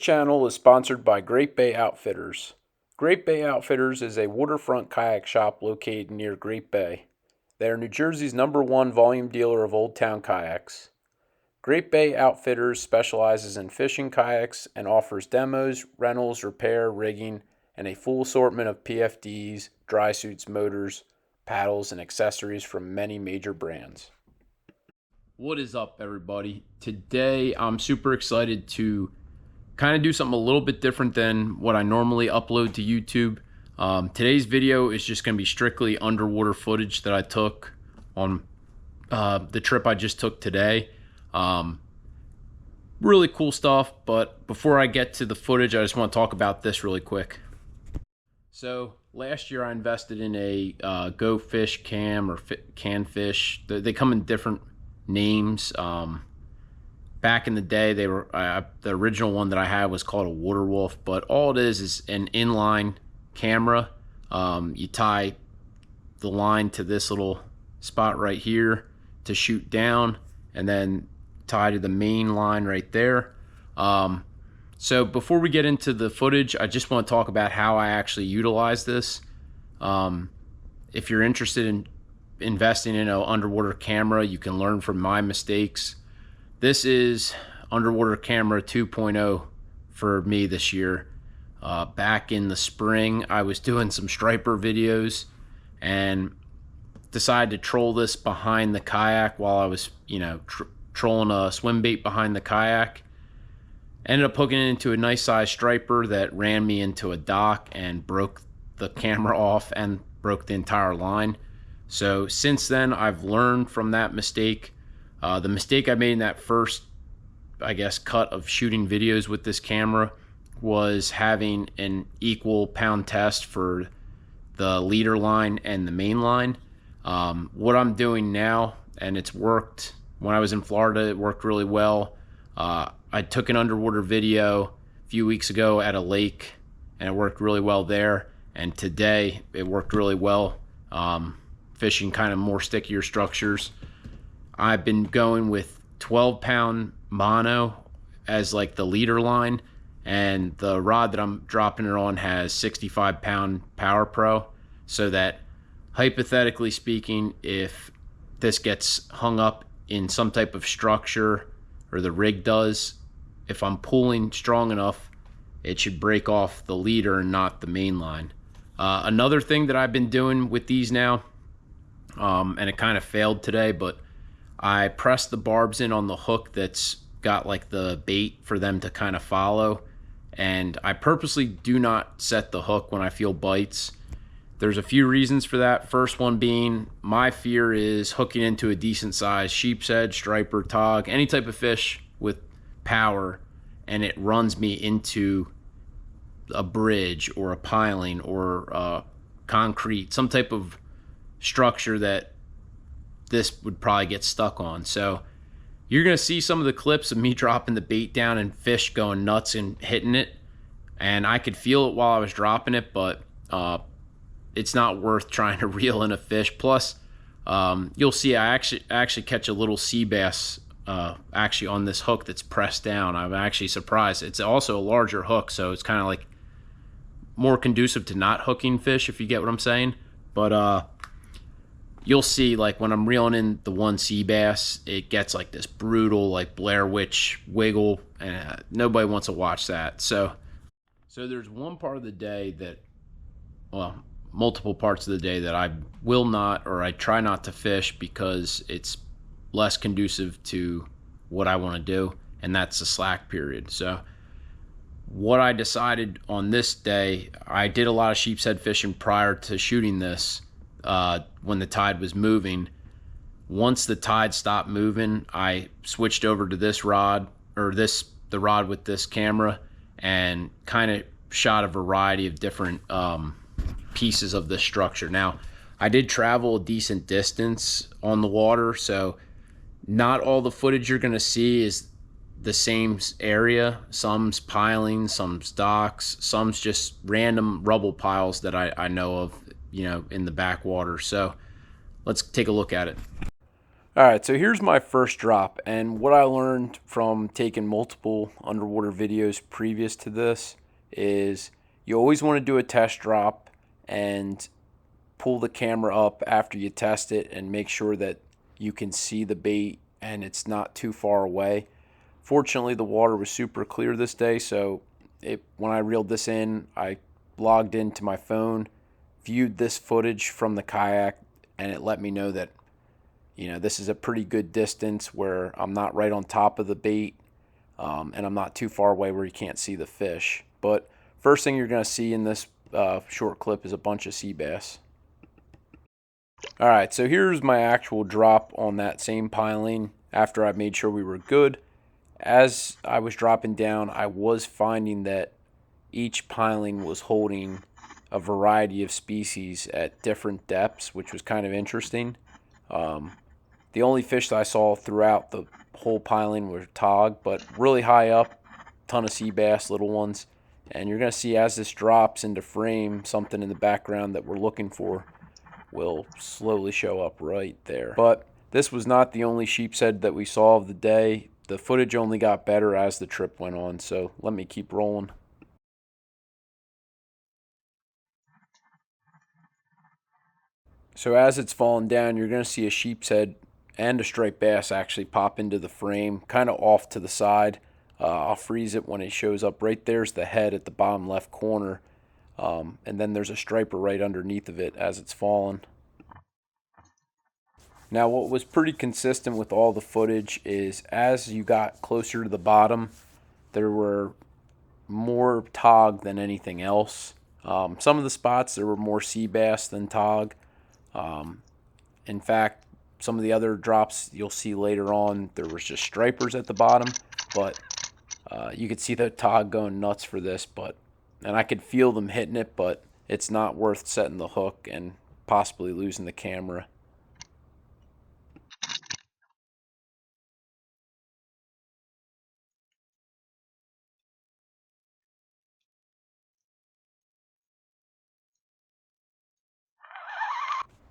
channel is sponsored by Great Bay Outfitters. Great Bay Outfitters is a waterfront kayak shop located near Great Bay. They are New Jersey's #1 volume dealer of Old Town kayaks. Great Bay Outfitters specializes in fishing kayaks and offers demos, rentals, repair, rigging, and a full assortment of PFDs, dry suits, motors, paddles, and accessories from many major brands. What is up, everybody? Today I'm super excited to kind of do something a little bit different than what I normally upload to YouTube. Today's video is just going to be strictly underwater footage that I took on the trip I just took today. Really cool stuff, but before I get to the footage, I just want to talk about this really quick. So last year I invested in a Go Fish cam or can fish. They come in different names. Back in the day, they were the original one that I had was called a Water Wolf, but all it is an inline camera. You tie the line to this little spot right here to shoot down, and then tie to the main line right there. So before we get into the footage, I just want to talk about how I actually utilize this. If you're interested in investing in an underwater camera, you can learn from my mistakes. This is underwater camera 2.0 for me this year. Back in the spring, I was doing some striper videos and decided to troll this behind the kayak while I was, trolling a swim bait behind the kayak. Ended up hooking it into a nice size striper that ran me into a dock and broke the camera off and broke the entire line. So since then, I've learned from that mistake. The mistake I made in that first, cut of shooting videos with this camera was having an equal pound test for the leader line and the main line. What I'm doing now, and it's worked when I was in Florida, it worked really well. I took an underwater video a few weeks ago at a lake, and it worked really well there. And today, it worked really well, fishing kind of more stickier structures. I've been going with 12-pound mono as like the leader line, and the rod that I'm dropping it on has 65-pound Power Pro, so that hypothetically speaking, if this gets hung up in some type of structure, or the rig does, if I'm pulling strong enough, it should break off the leader and not the main line. Another thing that I've been doing with these now, and it kind of failed today, but I pressed the barbs in on the hook that's got like the bait for them to kind of follow, and I purposely do not set the hook when I feel bites. There's a few reasons for that. First one being, my fear is hooking into a decent size sheepshead, striper, tog, any type of fish with power, and it runs me into a bridge or a piling or concrete, some type of structure that this would probably get stuck on. So you're going to see some of the clips of me dropping the bait down and fish going nuts and hitting it, and I could feel it while I was dropping it, but it's not worth trying to reel in a fish. Plus, you'll see I actually catch a little sea bass actually on this hook that's pressed down. I'm actually surprised. It's also a larger hook, so it's kind of like more conducive to not hooking fish, if you get what I'm saying. But you'll see, like, when I'm reeling in the one sea bass, it gets like this brutal, like Blair Witch wiggle, and nobody wants to watch that. So there's one part of the day that, well, multiple parts of the day that I will not, or I try not to fish because it's less conducive to what I want to do, and that's the slack period. So what I decided on this day, I did a lot of sheepshead fishing prior to shooting this when the tide was moving. Once the tide stopped moving, I switched over to this rod, or the rod with this camera, and kind of shot a variety of different pieces of the structure. Now, I did travel a decent distance on the water, so not all the footage you're going to see is the same area. Some's piling, some's docks, some's just random rubble piles that I know of, in the backwater. So let's take a look at it. All right, so here's my first drop, and what I learned from taking multiple underwater videos previous to this is you always want to do a test drop and pull the camera up after you test it and make sure that you can see the bait and it's not too far away. Fortunately, the water was super clear this day, so when I reeled this in, I logged into my phone, viewed this footage from the kayak, and it let me know that this is a pretty good distance where I'm not right on top of the bait, and I'm not too far away where you can't see the fish. But first thing you're going to see in this short clip is a bunch of sea bass. All right, so here's my actual drop on that same piling after I made sure we were good. As I was dropping down, I was finding that each piling was holding a variety of species at different depths, which was kind of interesting. The only fish that I saw throughout the whole piling were tautog, but really high up, ton of sea bass, little ones. And you're going to see as this drops into frame, something in the background that we're looking for will slowly show up right there. But this was not the only sheepshead that we saw of the day. The footage only got better as the trip went on, so let me keep rolling. So as it's falling down, you're going to see a sheepshead and a striped bass actually pop into the frame, kind of off to the side. I'll freeze it when it shows up. Right there's the head at the bottom left corner, and then there's a striper right underneath of it as it's falling. Now what was pretty consistent with all the footage is as you got closer to the bottom, there were more tautog than anything else. Some of the spots there were more sea bass than tautog. In fact, some of the other drops you'll see later on, there was just stripers at the bottom, but you could see the tautog going nuts for this, and I could feel them hitting it, but it's not worth setting the hook and possibly losing the camera.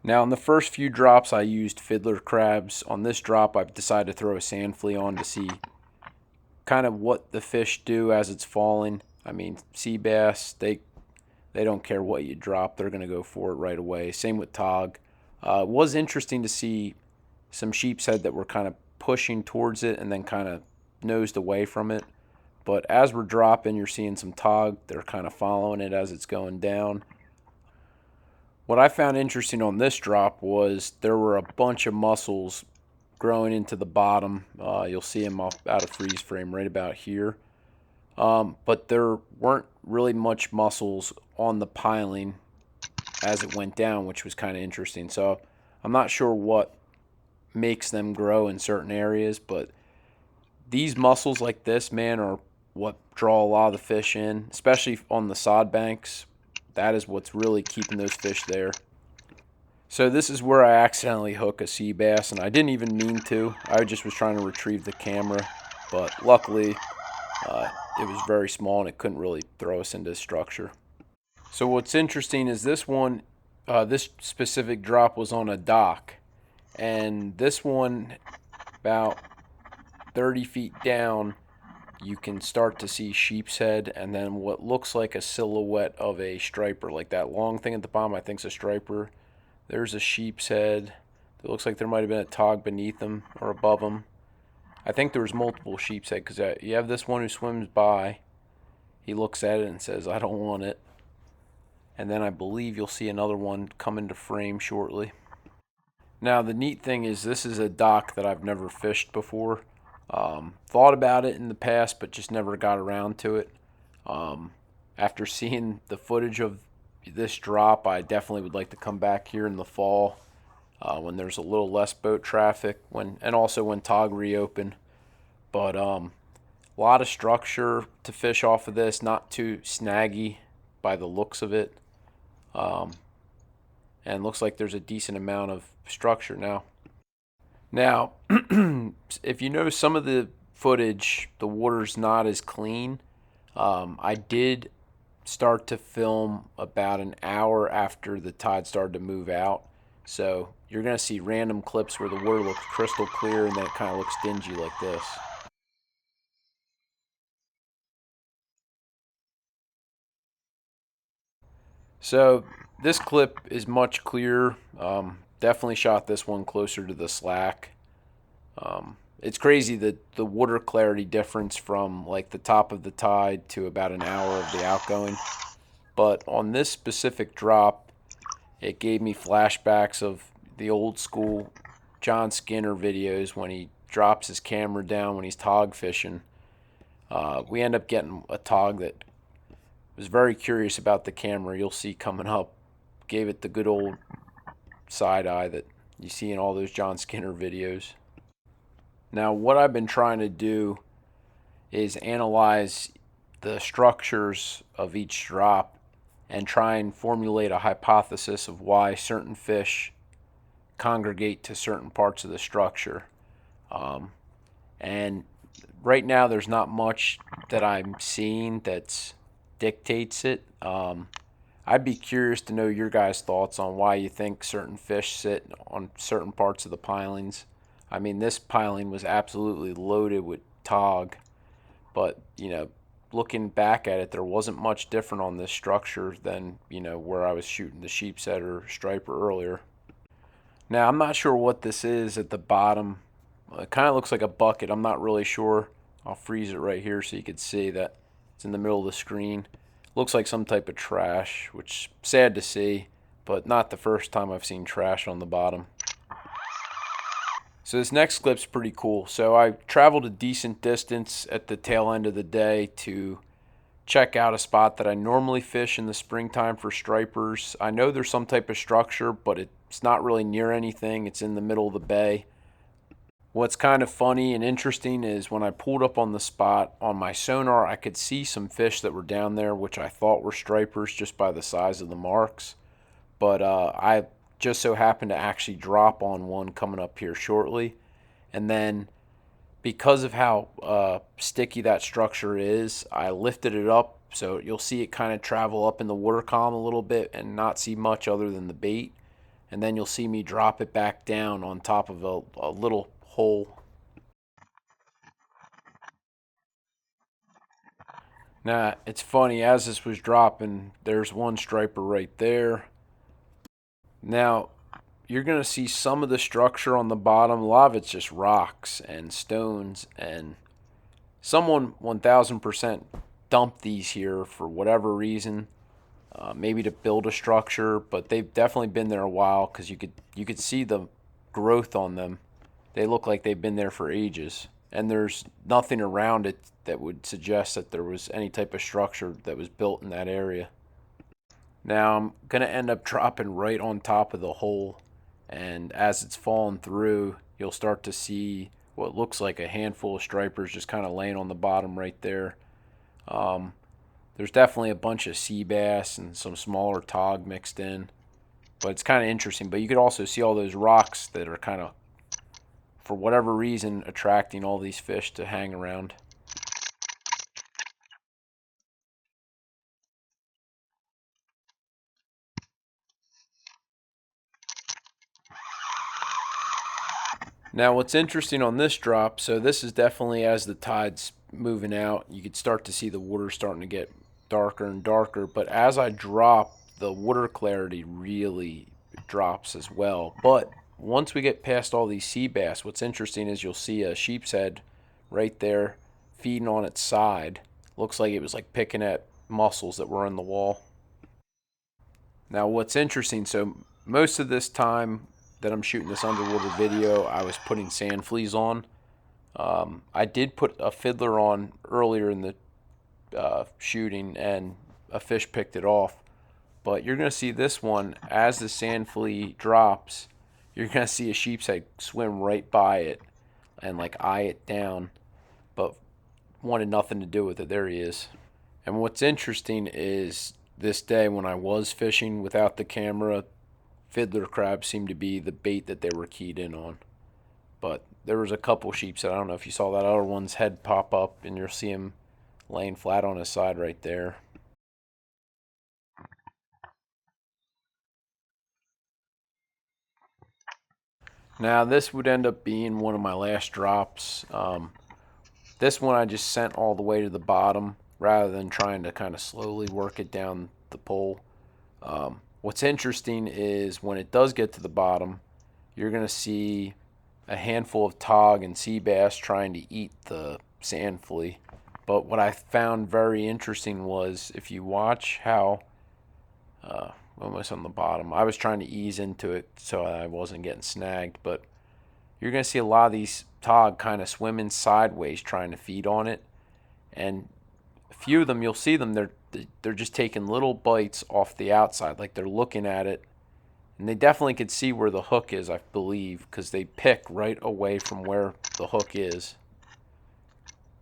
Now, in the first few drops, I used fiddler crabs. On this drop, I've decided to throw a sand flea on to see kind of what the fish do as it's falling. I mean, sea bass, they don't care what you drop. They're going to go for it right away. Same with tautog. It was interesting to see some sheepshead that were kind of pushing towards it and then kind of nosed away from it. But as we're dropping, you're seeing some tautog. They're kind of following it as it's going down. What I found interesting on this drop was there were a bunch of mussels growing into the bottom. You'll see them out of freeze frame right about here. But there weren't really much mussels on the piling as it went down, which was kind of interesting. So I'm not sure what makes them grow in certain areas, but these mussels like this, man, are what draw a lot of the fish in, especially on the sod banks. That is what's really keeping those fish there. So this is where I accidentally hook a sea bass, and I didn't even mean to. I just was trying to retrieve the camera, but luckily it was very small and it couldn't really throw us into the structure. So what's interesting is this one, this specific drop was on a dock, and this one about 30 feet down, you can start to see sheepshead and then what looks like a silhouette of a striper, like that long thing at the bottom I think is a striper. There's a sheepshead. It looks like there might have been a tautog beneath them or above them. I think there was multiple sheepshead because you have this one who swims by. He looks at it and says, "I don't want it." And then I believe you'll see another one come into frame shortly. Now the neat thing is this is a dock that I've never fished before. Thought about it in the past, but just never got around to it. After seeing the footage of this drop, I definitely would like to come back here in the fall when there's a little less boat traffic, and also when tautog reopen. But a lot of structure to fish off of this, not too snaggy by the looks of it. And looks like there's a decent amount of structure now. Now, if you notice some of the footage, the water's not as clean. I did start to film about an hour after the tide started to move out. So you're going to see random clips where the water looks crystal clear and then it kind of looks dingy like this. So this clip is much clearer. Definitely shot this one closer to the slack. It's crazy that the water clarity difference from like the top of the tide to about an hour of the outgoing. But on this specific drop, it gave me flashbacks of the old school John Skinner videos when he drops his camera down when he's tog fishing. We end up getting a tog that was very curious about the camera. You'll see coming up. Gave it the good old side eye that you see in all those John Skinner videos. Now, what I've been trying to do is analyze the structures of each drop and try and formulate a hypothesis of why certain fish congregate to certain parts of the structure. And right now, there's not much that I'm seeing that dictates it. I'd be curious to know your guys' thoughts on why you think certain fish sit on certain parts of the pilings. I mean, this piling was absolutely loaded with tog, but looking back at it, there wasn't much different on this structure than where I was shooting the sheepshead or striper earlier. Now, I'm not sure what this is at the bottom. It kind of looks like a bucket. I'm not really sure. I'll freeze it right here so you can see that it's in the middle of the screen. Looks like some type of trash, which is sad to see, but not the first time I've seen trash on the bottom. So this next clip's pretty cool. So I traveled a decent distance at the tail end of the day to check out a spot that I normally fish in the springtime for stripers. I know there's some type of structure, but it's not really near anything. It's in the middle of the bay. What's kind of funny and interesting is when I pulled up on the spot on my sonar, I could see some fish that were down there, which I thought were stripers just by the size of the marks. But I just so happened to actually drop on one coming up here shortly. And then because of how sticky that structure is, I lifted it up so you'll see it kind of travel up in the water column a little bit and not see much other than the bait. And then you'll see me drop it back down on top of a little hole. Now, it's funny, as this was dropping, there's one striper right there. Now, you're going to see some of the structure on the bottom. A lot of it's just rocks and stones, and someone 1000% dumped these here for whatever reason. Maybe to build a structure, but they've definitely been there a while because you could see the growth on them. They look like they've been there for ages, and there's nothing around it that would suggest that there was any type of structure that was built in that area. Now I'm gonna end up dropping right on top of the hole, and as it's falling through, you'll start to see what looks like a handful of stripers just kind of laying on the bottom right there. Um, there's definitely a bunch of sea bass and some smaller tog mixed in, but it's kind of interesting. But you could also see all those rocks that are kind of, for whatever reason, attracting all these fish to hang around. Now, what's interesting on this drop, so this is definitely as the tide's moving out, you could start to see the water starting to get darker and darker. But as I drop, the water clarity really drops as well. But once we get past all these sea bass, what's interesting is you'll see a sheepshead right there feeding on its side. Looks like it was like picking at mussels that were in the wall. Now, what's interesting, so most of this time that I'm shooting this underwater video, I was putting sand fleas on. I did put a fiddler on earlier in the shooting, and a fish picked it off. But you're going to see this one, as the sand flea drops, you're going to see a sheepshead swim right by it and like eye it down, but wanted nothing to do with it. There he is. And what's interesting is this day when I was fishing without the camera, fiddler crabs seemed to be the bait that they were keyed in on. But there was a couple sheepshead. I don't know if you saw that other one's head pop up, and you'll see him laying flat on his side right there. Now this would end up being one of my last drops. This one I just sent all the way to the bottom rather than trying to kind of slowly work it down the pole. What's interesting is when it does get to the bottom, you're going to see a handful of tog and sea bass trying to eat the sand flea. But what I found very interesting was if you watch how, almost on the bottom, I was trying to ease into it so I wasn't getting snagged, but you're going to see a lot of these tog kind of swimming sideways trying to feed on it. And a few of them, you'll see them, they're just taking little bites off the outside, like they're looking at it. And they definitely could see where the hook is, I believe, because they pick right away from where the hook is.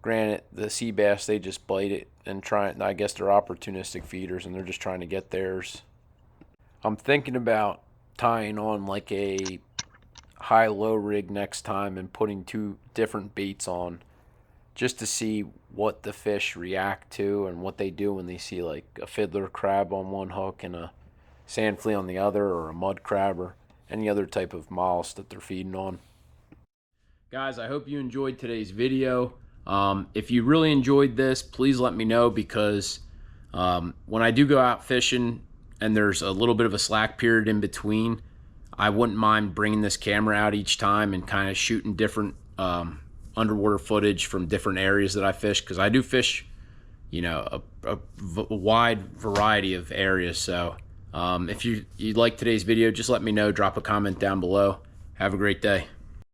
Granted, the sea bass, they just bite it and try it. I guess they're opportunistic feeders and they're just trying to get theirs. I'm thinking about tying on like a high-low rig next time and putting 2 different baits on just to see what the fish react to and what they do when they see like a fiddler crab on one hook and a sand flea on the other, or a mud crab, or any other type of mollusk that they're feeding on. Guys, I hope you enjoyed today's video. If you really enjoyed this, please let me know, because when I do go out fishing and there's a little bit of a slack period in between, I wouldn't mind bringing this camera out each time and kind of shooting different underwater footage from different areas that I fish, because I do fish, you know, a wide variety of areas. So if you like today's video, just let me know. Drop a comment down below. Have a great day.